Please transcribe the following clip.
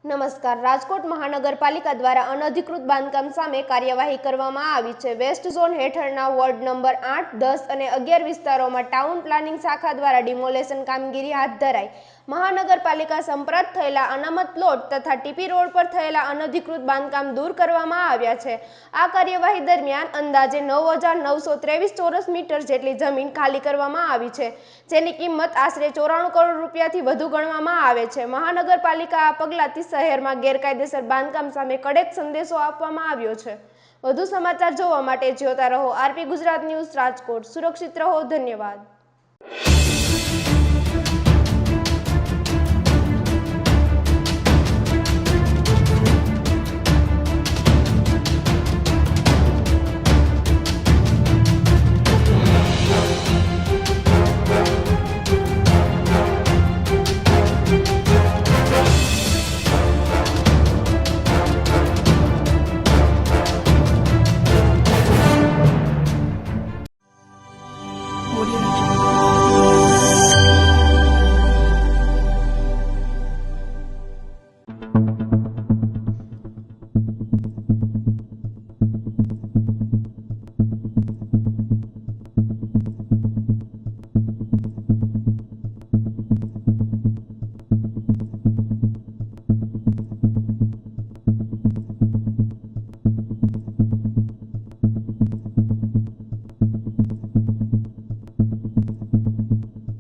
નમસ્કાર. રાજકોટ મહાનગરપાલિકા દ્વારા અનધિકૃત બાંધકામ સામે કાર્યવાહી કરવામાં આવી છે. વેસ્ટ ઝોન હેઠળના વોર્ડ નંબર 8, 10 અને 11 વિસ્તારોમાં ટાઉન પ્લાનિંગ શાખા દ્વારા ડિમોલેશન કામગીરી હાથ ધરાઈ. મહાનગરપાલિકા સંપ્રાંત થયેલા અનામત પ્લોટ તથા ટીપી રોડ પર થયેલા અનધિકૃત બાંધકામ દૂર કરવામાં આવ્યા છે. આ કાર્યવાહી દરમિયાન અંદાજે 9,923 ચોરસ મીટર જેટલી જમીન ખાલી કરવામાં આવી છે, જેની કિંમત આશરે 94 કરોડ રૂપિયાથી વધુ ગણવામાં આવે છે. મહાનગરપાલિકા આ પગલાંથી શહેરમાં ગેરકાયદેસર બાંધકામ સામે કડક સંદેશો આપવામાં આવ્યો છે. વધુ સમાચાર જોવા માટે જોતા રહો આરપી ગુજરાત ન્યૂઝ રાજકોટ. સુરક્ષિત રહો. ધન્યવાદ.